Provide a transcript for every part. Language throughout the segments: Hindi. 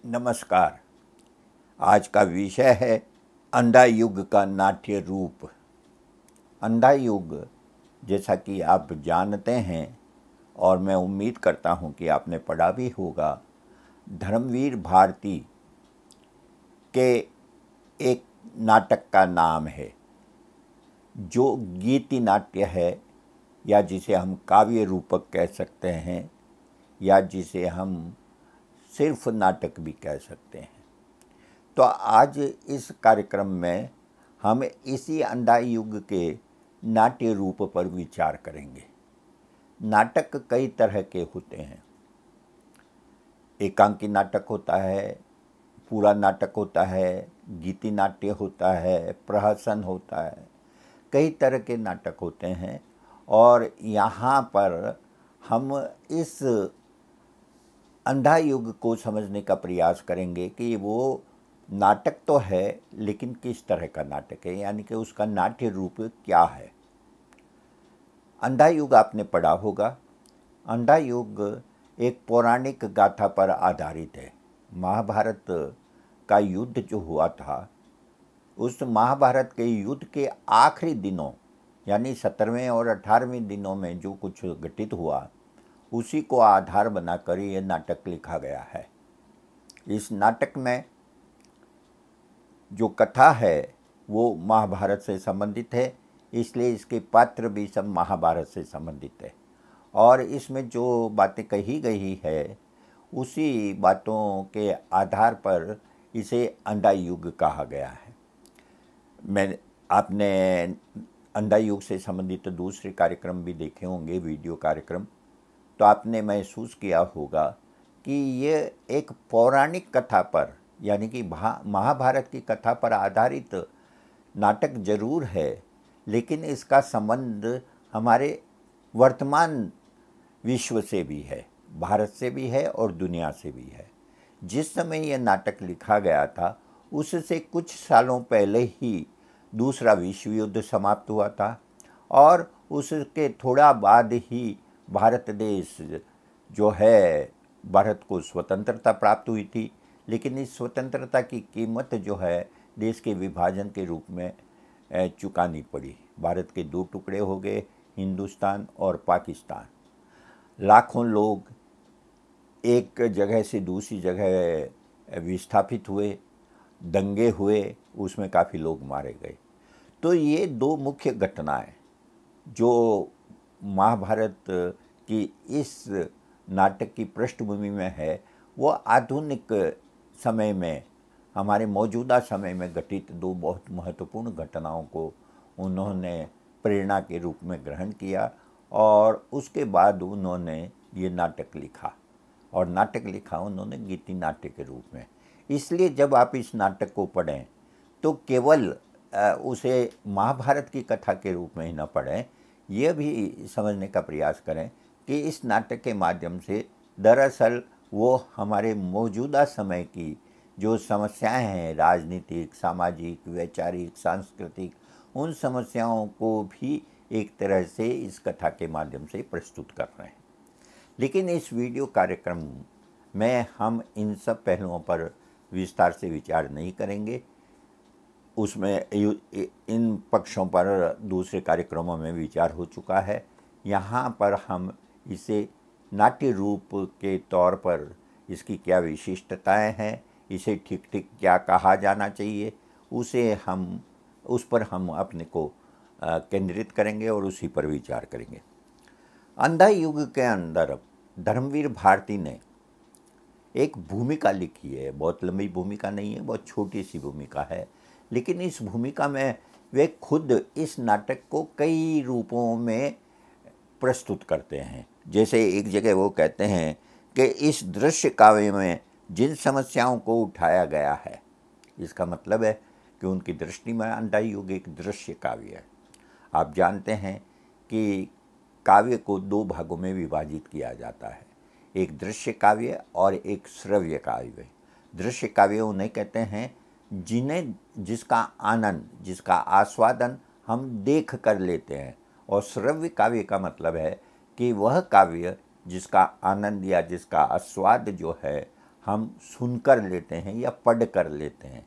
नमस्कार। आज का विषय है अंधा युग का नाट्य रूप। अंधा युग, जैसा कि आप जानते हैं और मैं उम्मीद करता हूं कि आपने पढ़ा भी होगा, धर्मवीर भारती के एक नाटक का नाम है जो गीति नाट्य है, या जिसे हम काव्य रूपक कह सकते हैं, या जिसे हम सिर्फ नाटक भी कह सकते हैं। तो आज इस कार्यक्रम में हम इसी अंधा युग के नाट्य रूप पर विचार करेंगे। नाटक कई तरह के होते हैं। एकांकी नाटक होता है, पूरा नाटक होता है, गीति नाट्य होता है, प्रहसन होता है, कई तरह के नाटक होते हैं। और यहाँ पर हम इस अंधा युग को समझने का प्रयास करेंगे कि वो नाटक तो है, लेकिन किस तरह का नाटक है, यानी कि उसका नाट्य रूप क्या है। अंधा युग आपने पढ़ा होगा। अंधा युग एक पौराणिक गाथा पर आधारित है। महाभारत का युद्ध जो हुआ था, उस महाभारत के युद्ध के आखिरी दिनों, यानी 17वें और 18वें दिनों में जो कुछ घटित हुआ, उसी को आधार बनाकर ये नाटक लिखा गया है। इस नाटक में जो कथा है वो महाभारत से संबंधित है, इसलिए इसके पात्र भी सब महाभारत से संबंधित है। और इसमें जो बातें कही गई है, उसी बातों के आधार पर इसे अंधा युग कहा गया है। आपने अंधा युग से संबंधित दूसरे कार्यक्रम भी देखे होंगे, वीडियो कार्यक्रम, तो आपने महसूस किया होगा कि ये एक पौराणिक कथा पर, यानी कि महाभारत की कथा पर आधारित नाटक जरूर है, लेकिन इसका संबंध हमारे वर्तमान विश्व से भी है, भारत से भी है और दुनिया से भी है। जिस समय यह नाटक लिखा गया था, उससे कुछ सालों पहले ही दूसरा विश्व युद्ध समाप्त हुआ था, और उसके थोड़ा बाद ही भारत देश जो है, भारत को स्वतंत्रता प्राप्त हुई थी। लेकिन इस स्वतंत्रता की कीमत जो है देश के विभाजन के रूप में चुकानी पड़ी। भारत के दो टुकड़े हो गए, हिंदुस्तान और पाकिस्तान। लाखों लोग एक जगह से दूसरी जगह विस्थापित हुए, दंगे हुए, उसमें काफ़ी लोग मारे गए। तो ये दो मुख्य घटनाएं जो महाभारत की इस नाटक की पृष्ठभूमि में है, वो आधुनिक समय में, हमारे मौजूदा समय में घटित दो बहुत महत्वपूर्ण घटनाओं को उन्होंने प्रेरणा के रूप में ग्रहण किया, और उसके बाद उन्होंने ये नाटक लिखा। और नाटक लिखा उन्होंने गीति नाट्य के रूप में। इसलिए जब आप इस नाटक को पढ़ें तो केवल उसे महाभारत की कथा के रूप में ही न पढ़ें, यह भी समझने का प्रयास करें कि इस नाटक के माध्यम से दरअसल वो हमारे मौजूदा समय की जो समस्याएं हैं, राजनीतिक, सामाजिक, वैचारिक, सांस्कृतिक, उन समस्याओं को भी एक तरह से इस कथा के माध्यम से प्रस्तुत कर रहे हैं। लेकिन इस वीडियो कार्यक्रम में हम इन सब पहलुओं पर विस्तार से विचार नहीं करेंगे। उसमें इन पक्षों पर दूसरे कार्यक्रमों में विचार हो चुका है। यहाँ पर हम इसे नाट्य रूप के तौर पर इसकी क्या विशिष्टताएं हैं, इसे ठीक ठीक क्या कहा जाना चाहिए, उस पर हम अपने को केंद्रित करेंगे और उसी पर विचार करेंगे। अंधा युग के अंदर धर्मवीर भारती ने एक भूमिका लिखी है। बहुत लंबी भूमिका नहीं है, बहुत छोटी सी भूमिका है, लेकिन इस भूमिका में वे खुद इस नाटक को कई रूपों में प्रस्तुत करते हैं। जैसे एक जगह वो कहते हैं कि इस दृश्य काव्य में जिन समस्याओं को उठाया गया है, इसका मतलब है कि उनकी दृष्टि में अंधा युग एक दृश्य काव्य है। आप जानते हैं कि काव्य को दो भागों में विभाजित किया जाता है, एक दृश्य काव्य और एक श्रव्य काव्य। दृश्य काव्य उन्हें कहते हैं जिसका आनंद, जिसका आस्वादन हम देख कर लेते हैं, और श्रव्य काव्य का मतलब है कि वह काव्य जिसका आनंद या जिसका आस्वाद जो है हम सुनकर लेते हैं या पढ़ कर लेते हैं,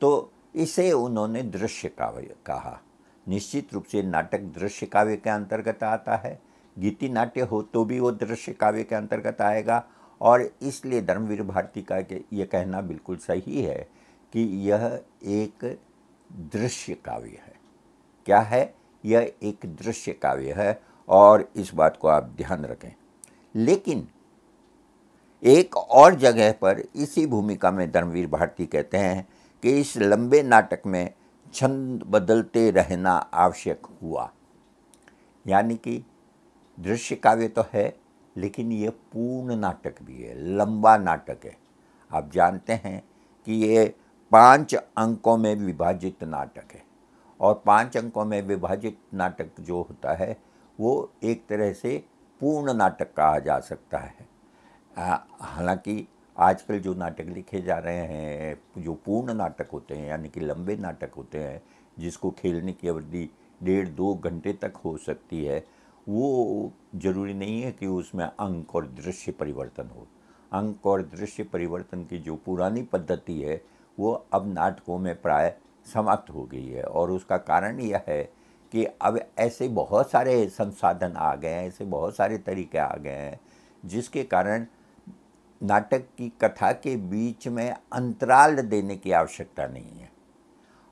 तो इसे उन्होंने दृश्य काव्य कहा। निश्चित रूप से नाटक दृश्य काव्य के अंतर्गत आता है, गीति नाट्य हो तो भी वो दृश्य काव्य के अंतर्गत आएगा। और इसलिए धर्मवीर भारती का ये कहना बिल्कुल सही है कि यह एक दृश्य काव्य है। क्या है? यह एक दृश्य काव्य है, और इस बात को आप ध्यान रखें। लेकिन एक और जगह पर इसी भूमिका में धर्मवीर भारती कहते हैं कि इस लंबे नाटक में छंद बदलते रहना आवश्यक हुआ। यानी कि दृश्य काव्य तो है, लेकिन ये पूर्ण नाटक भी है, लंबा नाटक है। आप जानते हैं कि ये 5 अंकों में विभाजित नाटक है, और 5 अंकों में विभाजित नाटक जो होता है वो एक तरह से पूर्ण नाटक कहा जा सकता है। हालांकि आजकल जो नाटक लिखे जा रहे हैं, जो पूर्ण नाटक होते हैं, यानी कि लंबे नाटक होते हैं, जिसको खेलने की अवधि 1.5-2 घंटे तक हो सकती है, वो ज़रूरी नहीं है कि उसमें अंक और दृश्य परिवर्तन हो। अंक और दृश्य परिवर्तन की जो पुरानी पद्धति है वो अब नाटकों में प्राय समाप्त हो गई है, और उसका कारण यह है कि अब ऐसे बहुत सारे संसाधन आ गए हैं, ऐसे बहुत सारे तरीके आ गए हैं, जिसके कारण नाटक की कथा के बीच में अंतराल देने की आवश्यकता नहीं है।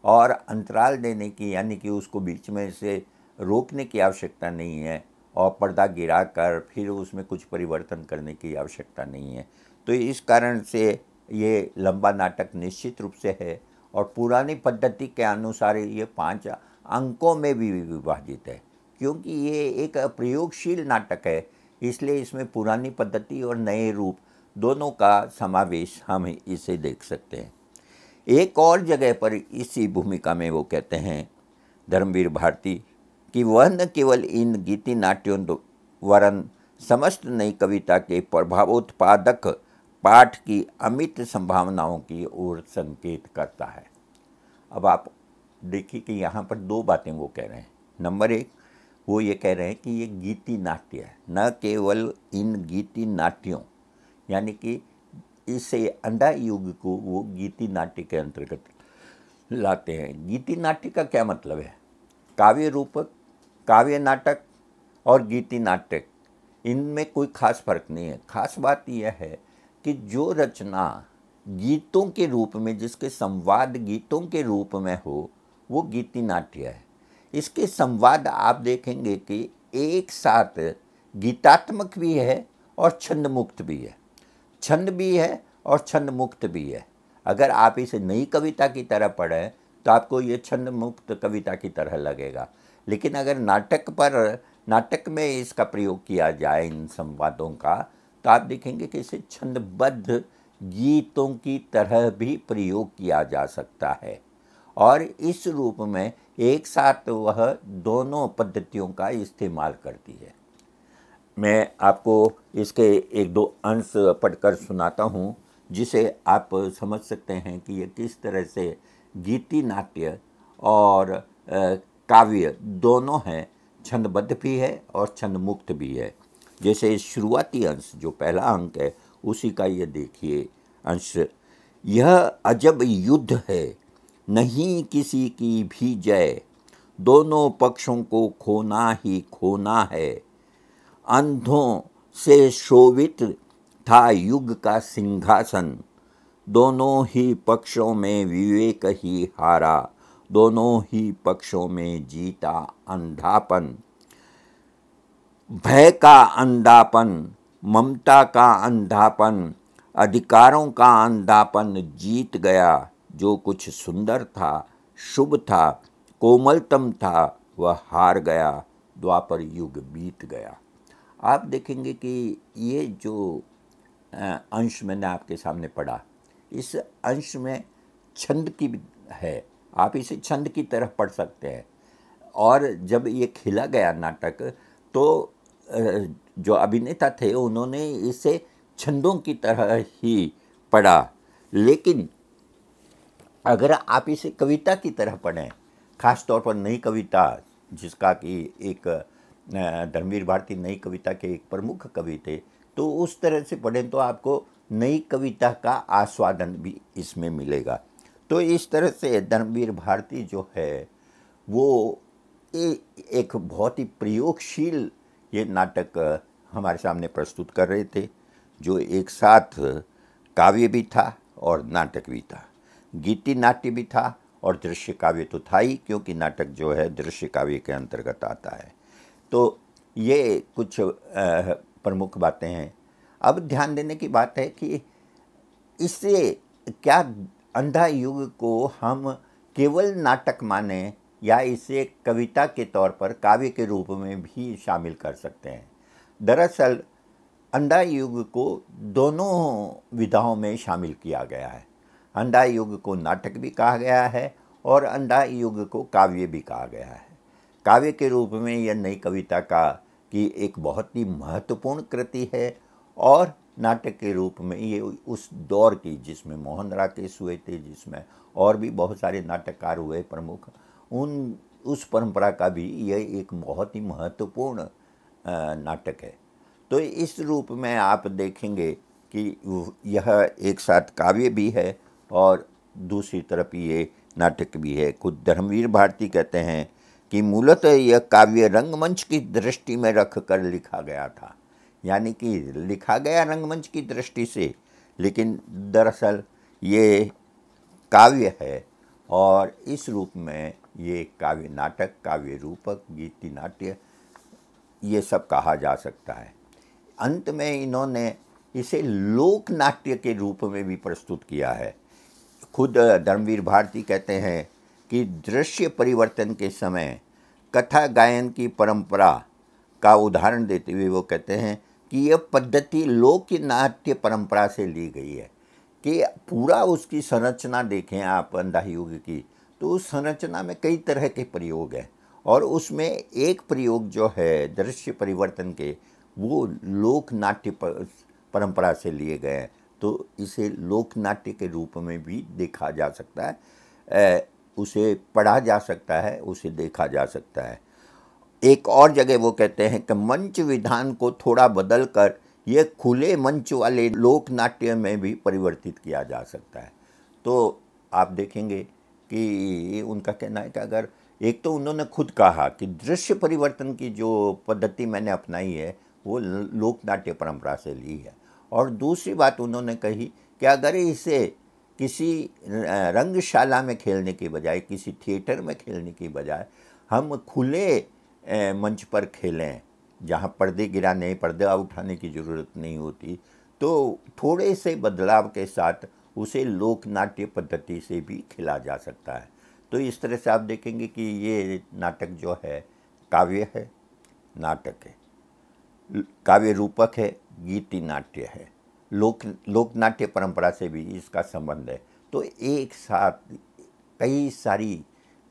और अंतराल देने की, यानी कि उसको बीच में से रोकने की आवश्यकता नहीं है, और पर्दा गिराकर फिर उसमें कुछ परिवर्तन करने की आवश्यकता नहीं है। तो इस कारण से ये लंबा नाटक निश्चित रूप से है, और पुरानी पद्धति के अनुसार ये 5 अंकों में भी विभाजित है। क्योंकि ये एक प्रयोगशील नाटक है, इसलिए इसमें पुरानी पद्धति और नए रूप दोनों का समावेश हम इसे देख सकते हैं। एक और जगह पर इसी भूमिका में वो कहते हैं धर्मवीर भारती कि वह न केवल इन गीति नाट्यों वरन समस्त नई कविता के प्रभावोत्पादक पाठ की अमित संभावनाओं की ओर संकेत करता है। अब आप देखिए कि यहाँ पर 2 बातें वो कह रहे हैं। नंबर 1, वो ये कह रहे हैं कि ये गीति नाट्य है, न केवल इन गीति नाट्यों, यानी कि इसे अंधा युग को वो गीति नाट्य के अंतर्गत लाते हैं। गीति नाट्य का क्या मतलब है? काव्य रूपक, काव्य नाटक और गीति नाटक, इनमें कोई खास फर्क नहीं है। खास बात यह है कि जो रचना गीतों के रूप में, जिसके संवाद गीतों के रूप में हो, वो गीति नाट्य है। इसके संवाद आप देखेंगे कि एक साथ गीतात्मक भी है और छंद मुक्त भी है, छंद भी है और छंद मुक्त भी है। अगर आप इसे नई कविता की तरह पढ़ें तो आपको ये छंद मुक्त कविता की तरह लगेगा, लेकिन अगर नाटक में इसका प्रयोग किया जाए इन संवादों का, तो आप देखेंगे कि इसे छंदबद्ध गीतों की तरह भी प्रयोग किया जा सकता है, और इस रूप में एक साथ वह दोनों पद्धतियों का इस्तेमाल करती है। मैं आपको इसके 1-2 अंश पढ़कर सुनाता हूँ, जिसे आप समझ सकते हैं कि ये किस तरह से गीति नाट्य और काव्य दोनों हैं, छंदबद्ध भी है और छंद मुक्त भी है। जैसे शुरुआती अंश, जो पहला अंक है, उसी का ये देखिए अंश। यह अजब युद्ध है, नहीं किसी की भी जय, दोनों पक्षों को खोना ही खोना है, अंधों से शोभित था युग का सिंहासन, दोनों ही पक्षों में विवेक ही हारा, दोनों ही पक्षों में जीता अंधापन, भय का अंधापन, ममता का अंधापन, अधिकारों का अंधापन जीत गया, जो कुछ सुंदर था, शुभ था, कोमलतम था, वह हार गया, द्वापर युग बीत गया। आप देखेंगे कि ये जो अंश मैंने आपके सामने पढ़ा, इस अंश में छंद की है, आप इसे छंद की तरह पढ़ सकते हैं। और जब ये खिला गया नाटक, तो जो अभिनेता थे उन्होंने इसे छंदों की तरह ही पढ़ा। लेकिन अगर आप इसे कविता की तरह पढ़ें, खास तौर पर नई कविता, जिसका कि एक धर्मवीर भारती नई कविता के एक प्रमुख कवि थे, तो उस तरह से पढ़ें तो आपको नई कविता का आस्वादन भी इसमें मिलेगा। तो इस तरह से धर्मवीर भारती जो है वो एक बहुत ही प्रयोगशील ये नाटक हमारे सामने प्रस्तुत कर रहे थे, जो एक साथ काव्य भी था और नाटक भी था, गीति नाट्य भी था और दृश्य काव्य तो था ही, क्योंकि नाटक जो है दृश्य काव्य के अंतर्गत आता है। तो ये कुछ प्रमुख बातें हैं। अब ध्यान देने की बात है कि इससे क्या अंधा युग को हम केवल नाटक माने या इसे कविता के तौर पर काव्य के रूप में भी शामिल कर सकते हैं। दरअसल अंधा युग को दोनों विधाओं में शामिल किया गया है। अंधा युग को नाटक भी कहा गया है और अंधा युग को काव्य भी कहा गया है। काव्य के रूप में यह नई कविता की एक बहुत ही महत्वपूर्ण कृति है और नाटक के रूप में ये उस दौर की जिसमें मोहन राकेश हुए थे, जिसमें और भी बहुत सारे नाटककार हुए प्रमुख, उस परंपरा का भी यह एक बहुत ही महत्वपूर्ण नाटक है। तो इस रूप में आप देखेंगे कि यह एक साथ काव्य भी है और दूसरी तरफ ये नाटक भी है। खुद धर्मवीर भारती कहते हैं कि मूलतः यह काव्य रंगमंच की दृष्टि में रख कर लिखा गया था, यानी कि लिखा गया रंगमंच की दृष्टि से, लेकिन दरअसल ये काव्य है और इस रूप में ये काव्य नाटक, काव्य रूपक, गीति नाट्य ये सब कहा जा सकता है। अंत में इन्होंने इसे लोक नाट्य के रूप में भी प्रस्तुत किया है। खुद धर्मवीर भारती कहते हैं कि दृश्य परिवर्तन के समय कथा गायन की परंपरा का उदाहरण देते हुए वो कहते हैं कि यह पद्धति लोक नाट्य परंपरा से ली गई है। कि पूरा उसकी संरचना देखें आप अंधा युग की, तो उस संरचना में कई तरह के प्रयोग हैं और उसमें एक प्रयोग जो है दृश्य परिवर्तन के, वो लोक नाट्य परंपरा से लिए गए हैं। तो इसे लोक नाट्य के रूप में भी देखा जा सकता है, उसे पढ़ा जा सकता है, उसे देखा जा सकता है। एक और जगह वो कहते हैं कि मंच विधान को थोड़ा बदल कर यह खुले मंच वाले लोक नाट्य में भी परिवर्तित किया जा सकता है। तो आप देखेंगे कि उनका कहना है कि अगर एक तो उन्होंने खुद कहा कि दृश्य परिवर्तन की जो पद्धति मैंने अपनाई है वो लोक नाट्य परंपरा से ली है, और दूसरी बात उन्होंने कही कि अगर इसे किसी रंगशाला में खेलने के बजाय, किसी थिएटर में खेलने के बजाय हम खुले मंच पर खेलें, जहाँ पर्दे गिराने, पर्दा उठाने की ज़रूरत नहीं होती, तो थोड़े से बदलाव के साथ उसे लोक नाट्य पद्धति से भी खेला जा सकता है। तो इस तरह से आप देखेंगे कि ये नाटक जो है काव्य है, नाटक है, काव्य रूपक है, गीति नाट्य है, लोक नाट्य परंपरा से भी इसका संबंध है। तो एक साथ कई सारी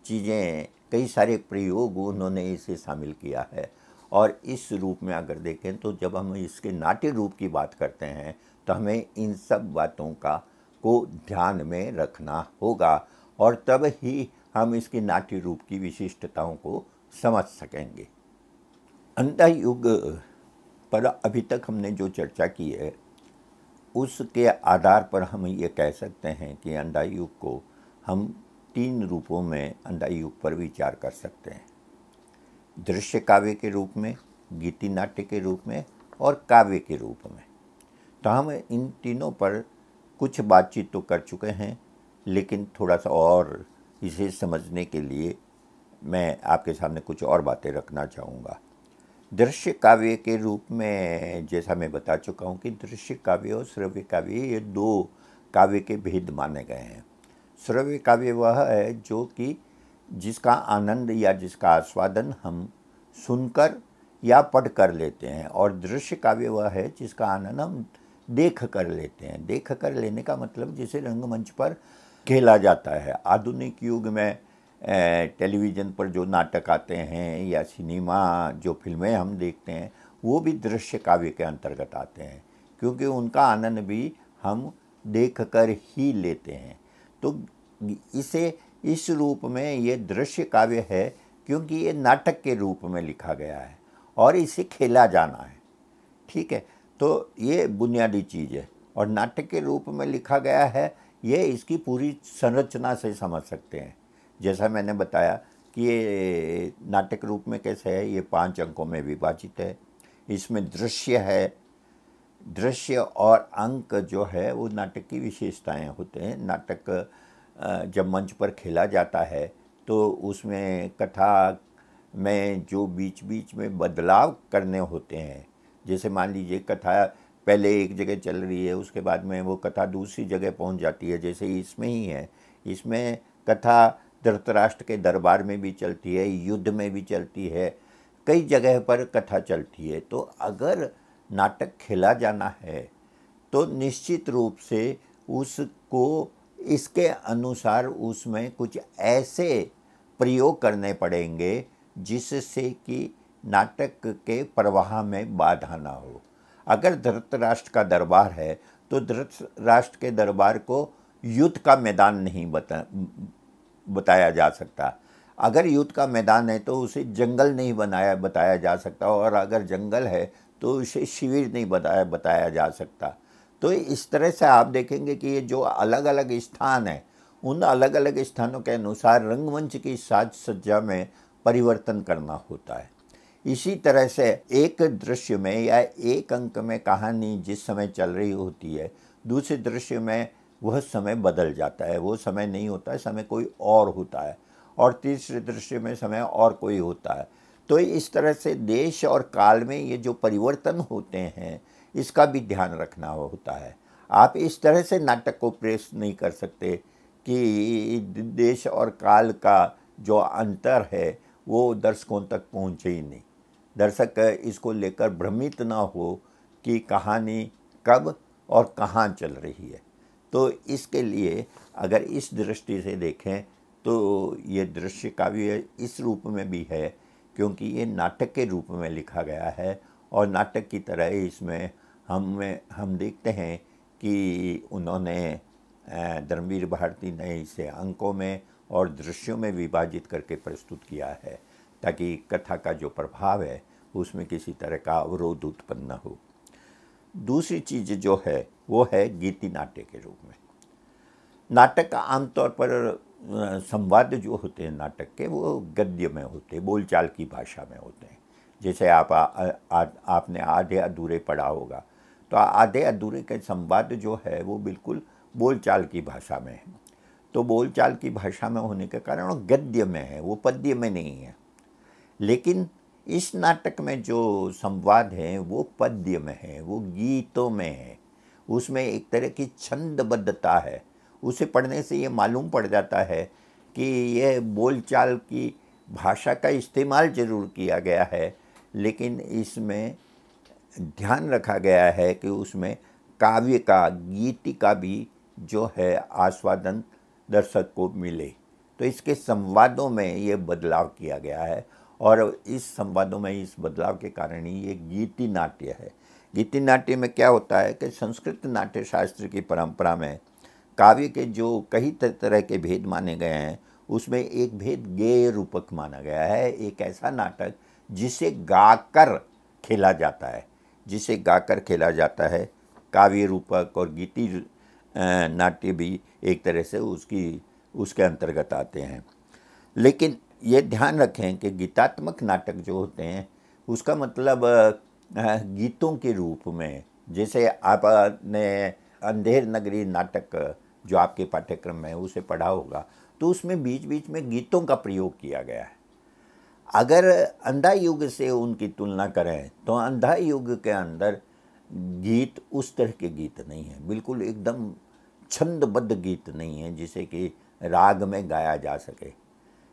चीज़ें, कई सारे प्रयोग उन्होंने इसे शामिल किया है। और इस रूप में अगर देखें तो जब हम इसके नाट्य रूप की बात करते हैं तो हमें इन सब बातों को ध्यान में रखना होगा और तब ही हम इसके नाट्य रूप की विशिष्टताओं को समझ सकेंगे। अंधा युग पर अभी तक हमने जो चर्चा की है उसके आधार पर हम ये कह सकते हैं कि अंधा युग को हम 3 रूपों में अंधा युग पर विचार कर सकते हैं, दृश्य काव्य के रूप में, गीति नाट्य के रूप में और काव्य के रूप में। तो हम इन तीनों पर कुछ बातचीत तो कर चुके हैं, लेकिन थोड़ा सा और इसे समझने के लिए मैं आपके सामने कुछ और बातें रखना चाहूँगा। दृश्य काव्य के रूप में जैसा मैं बता चुका हूँ कि दृश्य काव्य और श्रव्य काव्य ये 2 काव्य के भेद माने गए हैं। श्रव्य काव्य वह है जो कि जिसका आनंद या जिसका आस्वादन हम सुनकर या पढ़ कर लेते हैं, और दृश्य काव्य वह है जिसका आनंद हम देख कर लेते हैं। देख कर लेने का मतलब जिसे रंगमंच पर खेला जाता है। आधुनिक युग में टेलीविज़न पर जो नाटक आते हैं या सिनेमा जो फिल्में हम देखते हैं वो भी दृश्य काव्य के अंतर्गत आते हैं, क्योंकि उनका आनंद भी हम देख कर ही लेते हैं। तो इसे इस रूप में ये दृश्य काव्य है क्योंकि ये नाटक के रूप में लिखा गया है और इसे खेला जाना है। ठीक है, तो ये बुनियादी चीज़ है। और नाटक के रूप में लिखा गया है, ये इसकी पूरी संरचना से समझ सकते हैं। जैसा मैंने बताया कि ये नाटक रूप में कैसे है, ये 5 अंकों में विभाजित है। इसमें दृश्य है, दृश्य और अंक जो है वो नाटक की विशेषताएं होते हैं। नाटक जब मंच पर खेला जाता है तो उसमें कथा में जो बीच बीच में बदलाव करने होते हैं, जैसे मान लीजिए कथा पहले एक जगह चल रही है, उसके बाद में वो कथा दूसरी जगह पहुंच जाती है, जैसे इसमें ही है। इसमें कथा धृतराष्ट्र के दरबार में भी चलती है, युद्ध में भी चलती है, कई जगह पर कथा चलती है। तो अगर नाटक खेला जाना है तो निश्चित रूप से उसको इसके अनुसार उसमें कुछ ऐसे प्रयोग करने पड़ेंगे जिससे कि नाटक के प्रवाह में बाधा ना हो। अगर धृतराष्ट्र का दरबार है तो धृतराष्ट्र के दरबार को युद्ध का मैदान नहीं बताया जा सकता। अगर युद्ध का मैदान है तो उसे जंगल नहीं बताया जा सकता, और अगर जंगल है तो उसे शिविर नहीं बताया जा सकता। तो इस तरह से आप देखेंगे कि ये जो अलग अलग स्थान हैं, उन अलग अलग स्थानों के अनुसार रंगमंच की साज सज्जा में परिवर्तन करना होता है। इसी तरह से एक दृश्य में या एक अंक में कहानी जिस समय चल रही होती है, दूसरे दृश्य में वह समय बदल जाता है, वो समय नहीं होता है, समय कोई और होता है, और तीसरे दृश्य में समय और कोई होता है। तो इस तरह से देश और काल में ये जो परिवर्तन होते हैं, इसका भी ध्यान रखना होता है। आप इस तरह से नाटक को प्रेस नहीं कर सकते कि देश और काल का जो अंतर है वो दर्शकों तक पहुँचे ही नहीं, दर्शक इसको लेकर भ्रमित ना हो कि कहानी कब और कहाँ चल रही है। तो इसके लिए अगर इस दृष्टि से देखें तो ये दृश्य काव्य इस रूप में भी है क्योंकि ये नाटक के रूप में लिखा गया है, और नाटक की तरह इसमें हम देखते हैं कि उन्होंने धर्मवीर भारती ने इसे अंकों में और दृश्यों में विभाजित करके प्रस्तुत किया है ताकि कथा का जो प्रभाव है उसमें किसी तरह का अवरोध उत्पन्न न हो। दूसरी चीज़ जो है वो है गीति नाट्य के रूप में। नाटक आमतौर पर संवाद जो होते हैं नाटक के वो गद्य में होते हैं, बोलचाल की भाषा में होते हैं। जैसे आपने आधे अधूरे पढ़ा होगा, तो आधे अधूरे के संवाद जो है वो बिल्कुल बोलचाल की भाषा में है। तो बोलचाल की भाषा में होने के कारण वो गद्य में है, वो पद्य में नहीं है। लेकिन इस नाटक में जो संवाद है वो पद्य में है, वो गीतों में है। उसमें एक तरह की छंदबद्धता है। उसे पढ़ने से ये मालूम पड़ जाता है कि यह बोलचाल की भाषा का इस्तेमाल ज़रूर किया गया है, लेकिन इसमें ध्यान रखा गया है कि उसमें काव्य का, गीति का भी जो है आस्वादन दर्शक को मिले। तो इसके संवादों में ये बदलाव किया गया है, और इस संवादों में इस बदलाव के कारण ही ये गीति नाट्य है। गीति नाट्य में क्या होता है कि संस्कृत नाट्य शास्त्र की परंपरा में काव्य के जो कई तरह के भेद माने गए हैं, उसमें एक भेद गेय रूपक माना गया है। एक ऐसा नाटक जिसे गाकर खेला जाता है, जिसे गाकर खेला जाता है। काव्य रूपक और गीति नाट्य भी एक तरह से उसके अंतर्गत आते हैं। लेकिन ये ध्यान रखें कि गीतात्मक नाटक जो होते हैं उसका मतलब गीतों के रूप में, जैसे आपने अंधेर नगरी नाटक जो आपके पाठ्यक्रम में है उसे पढ़ा होगा, तो उसमें बीच बीच में गीतों का प्रयोग किया गया है। अगर अंधा युग से उनकी तुलना करें तो अंधा युग के अंदर गीत उस तरह के गीत नहीं है, बिल्कुल एकदम छंदबद्ध गीत नहीं है जिसे कि राग में गाया जा सके।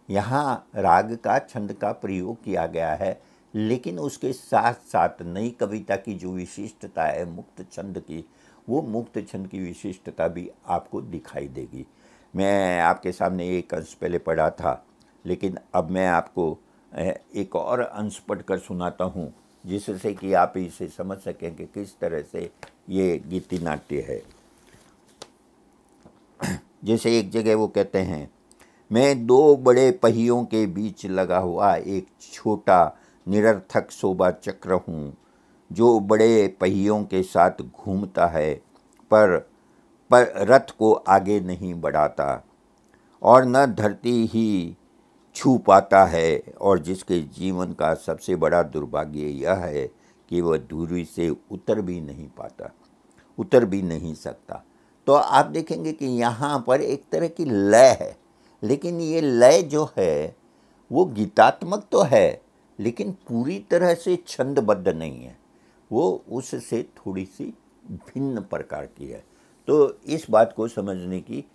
यहाँ राग का, छंद का प्रयोग किया गया है, लेकिन उसके साथ साथ नई कविता की जो विशिष्टता है मुक्त छंद की, वो मुक्त छंद की विशिष्टता भी आपको दिखाई देगी। मैं आपके सामने एक अंश पहले पढ़ा था, लेकिन अब मैं आपको एक और अंश पढ़कर सुनाता हूँ जिससे कि आप इसे समझ सकें कि किस तरह से ये गीति नाट्य है। जैसे एक जगह वो कहते हैं, मैं दो बड़े पहियों के बीच लगा हुआ एक छोटा निरर्थक शोभा चक्र हूँ जो बड़े पहियों के साथ घूमता है पर रथ को आगे नहीं बढ़ाता और न धरती ही छू पाता है, और जिसके जीवन का सबसे बड़ा दुर्भाग्य यह है कि वह दूरी से उतर भी नहीं सकता। तो आप देखेंगे कि यहाँ पर एक तरह की लय है, लेकिन ये लय जो है वो गीतात्मक तो है, लेकिन पूरी तरह से छंदबद्ध नहीं है, वो उससे थोड़ी सी भिन्न प्रकार की है। तो इस बात को समझने की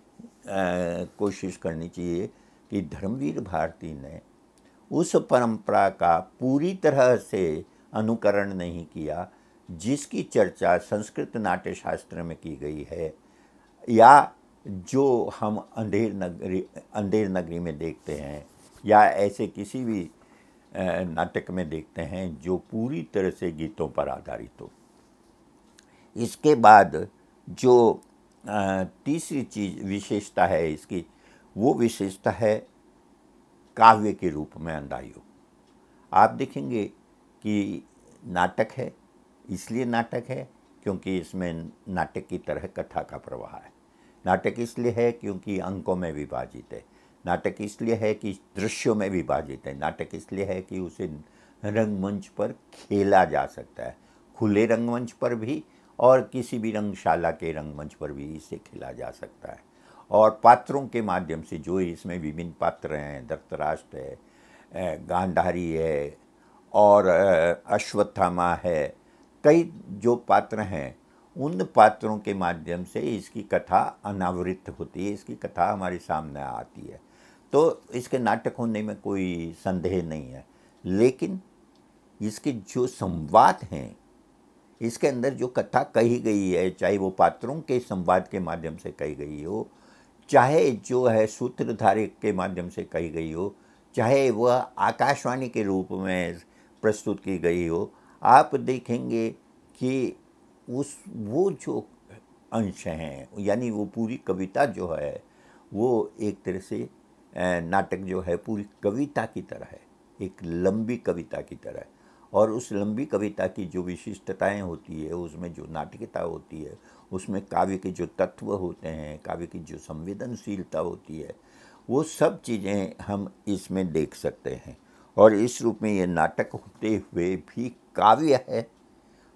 कोशिश करनी चाहिए कि धर्मवीर भारती ने उस परंपरा का पूरी तरह से अनुकरण नहीं किया जिसकी चर्चा संस्कृत नाट्य शास्त्र में की गई है, या जो हम अंधेर नगरी में देखते हैं, या ऐसे किसी भी नाटक में देखते हैं जो पूरी तरह से गीतों पर आधारित हो। इसके बाद जो तीसरी चीज़ विशेषता है इसकी, वो विशेषता है काव्य के रूप में अंधा युग। आप देखेंगे कि नाटक है, इसलिए नाटक है क्योंकि इसमें नाटक की तरह कथा का प्रवाह है। नाटक इसलिए है क्योंकि अंकों में विभाजित है। नाटक इसलिए है कि दृश्यों में विभाजित है। नाटक इसलिए है कि उसे रंगमंच पर खेला जा सकता है, खुले रंगमंच पर भी और किसी भी रंगशाला के रंगमंच पर भी इसे खेला जा सकता है। और पात्रों के माध्यम से, जो इसमें विभिन्न पात्र हैं, धृतराष्ट्र है, गांधारी है और अश्वत्थामा है, कई जो पात्र हैं, उन पात्रों के माध्यम से इसकी कथा अनावृत होती है, इसकी कथा हमारे सामने आती है। तो इसके नाटक होने में कोई संदेह नहीं है, लेकिन इसके जो संवाद हैं, इसके अंदर जो कथा कही गई है, चाहे वो पात्रों के संवाद के माध्यम से कही गई हो, चाहे जो है सूत्रधार के माध्यम से कही गई हो, चाहे वह आकाशवाणी के रूप में प्रस्तुत की गई हो, आप देखेंगे कि वो जो अंश हैं, यानी वो पूरी कविता जो है, वो एक तरह से नाटक जो है पूरी कविता की तरह है, एक लंबी कविता की तरह है। और उस लंबी कविता की जो विशिष्टताएं होती है, उसमें जो नाटकीयता होती है, उसमें काव्य के जो तत्व होते हैं, काव्य की जो संवेदनशीलता होती है, वो सब चीज़ें हम इसमें देख सकते हैं। और इस रूप में ये नाटक होते हुए भी काव्य है।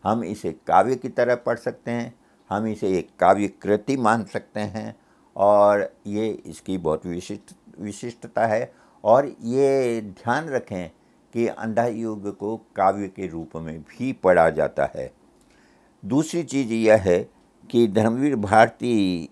हम इसे काव्य की तरह पढ़ सकते हैं, हम इसे एक काव्य कृति मान सकते हैं, और ये इसकी बहुत विशिष्टता है। और ये ध्यान रखें कि अंधा युग को काव्य के रूप में भी पढ़ा जाता है। दूसरी चीज़ यह है कि धर्मवीर भारती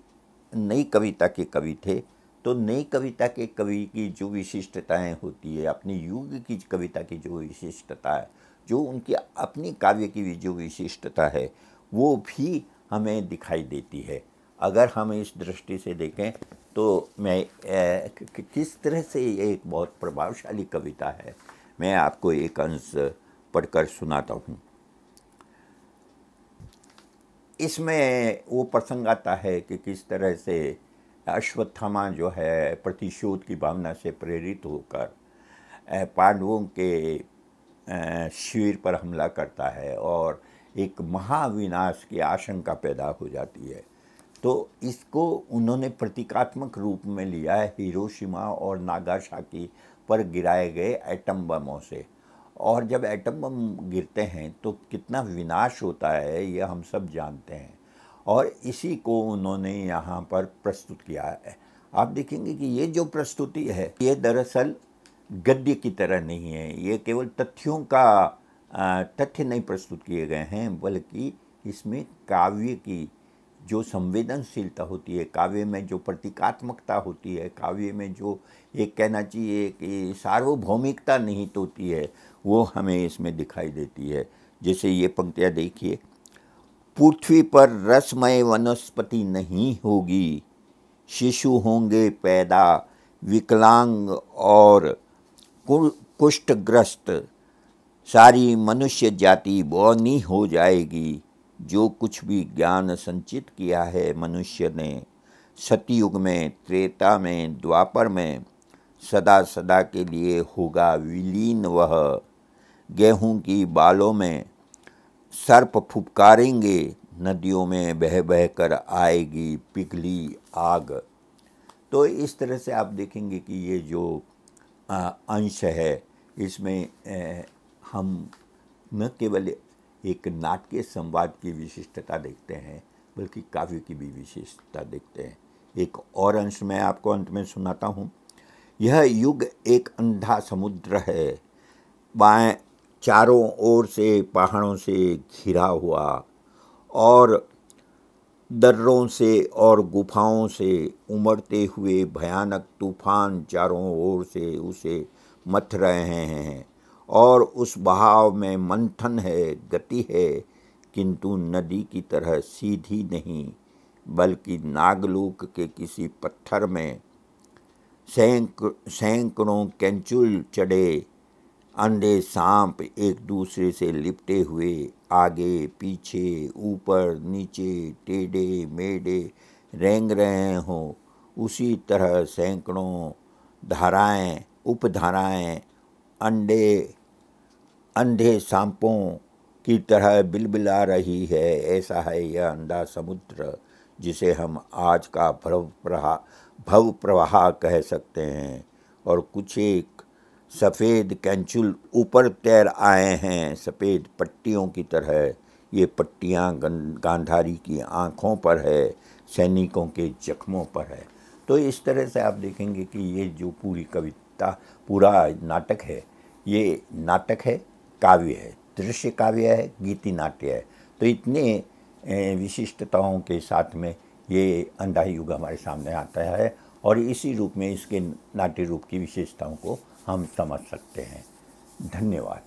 नई कविता के कवि थे, तो नई कविता के कवि की जो विशिष्टताएं होती है, अपनी युग की कविता की जो विशिष्टता है, जो उनकी अपनी काव्य की जो विशिष्टता है, वो भी हमें दिखाई देती है। अगर हम इस दृष्टि से देखें तो मैं किस तरह से ये एक बहुत प्रभावशाली कविता है, मैं आपको एक अंश पढ़कर सुनाता हूँ। इसमें वो प्रसंग आता है कि किस तरह से अश्वत्थामा जो है प्रतिशोध की भावना से प्रेरित होकर पांडवों के शिविर पर हमला करता है और एक महाविनाश की आशंका पैदा हो जाती है। तो इसको उन्होंने प्रतीकात्मक रूप में लिया है हिरोशिमा और नागासाकी पर गिराए गए एटम बमों से। और जब एटम बम गिरते हैं तो कितना विनाश होता है, ये हम सब जानते हैं, और इसी को उन्होंने यहाँ पर प्रस्तुत किया है। आप देखेंगे कि ये जो प्रस्तुति है, ये दरअसल गद्य की तरह नहीं है, ये केवल तथ्यों का तथ्य नहीं प्रस्तुत किए गए हैं, बल्कि इसमें काव्य की जो संवेदनशीलता होती है, काव्य में जो प्रतीकात्मकता होती है, काव्य में जो एक कहना चाहिए कि सार्वभौमिकता निहित होती है, वो हमें इसमें दिखाई देती है। जैसे ये पंक्तियाँ देखिए, पृथ्वी पर रसमय वनस्पति नहीं होगी, शिशु होंगे पैदा विकलांग और कुष्ठग्रस्त, सारी मनुष्य जाति बौनी हो जाएगी। जो कुछ भी ज्ञान संचित किया है मनुष्य ने सतयुग में, त्रेता में, द्वापर में, सदा सदा के लिए होगा विलीन। वह गेहूं की बालों में सर्प फुफकारेंगे, नदियों में बह बह कर आएगी पिघली आग। तो इस तरह से आप देखेंगे कि ये जो अंश है इसमें हम न केवल एक नाट्य संवाद की विशिष्टता देखते हैं बल्कि काव्य की भी विशेषता देखते हैं। एक और अंश मैं आपको अंत में सुनाता हूँ। यह युग एक अंधा समुद्र है, बाएं चारों ओर से पहाड़ों से घिरा हुआ और दर्रों से और गुफाओं से उमड़ते हुए भयानक तूफान चारों ओर से उसे मथ रहे हैं और उस बहाव में मंथन है, गति है, किंतु नदी की तरह सीधी नहीं बल्कि नागलोक के किसी पत्थर में सैकड़ों कैंचुल चढ़े अंधे सांप एक दूसरे से लिपटे हुए आगे पीछे ऊपर नीचे टेढ़े मेढ़े रेंग रहे हों, उसी तरह सैकड़ों धाराएं उपधाराएं अंधे सांपों की तरह बिलबिला रही है। ऐसा है यह अंधा समुद्र जिसे हम आज का भव प्रवाह कह सकते हैं। और कुछ एक सफ़ेद कैंचुल ऊपर तैर आए हैं सफ़ेद पट्टियों की तरह। ये पट्टियाँ गांधारी की आँखों पर है, सैनिकों के जख्मों पर है। तो इस तरह से आप देखेंगे कि ये जो पूरी कविता पूरा नाटक है, ये नाटक है, काव्य है, दृश्य काव्य है, गीति नाट्य है। तो इतने विशिष्टताओं के साथ में ये अंधा युग हमारे सामने आता है और इसी रूप में इसके नाट्य रूप की विशेषताओं को हम समझ सकते हैं। धन्यवाद।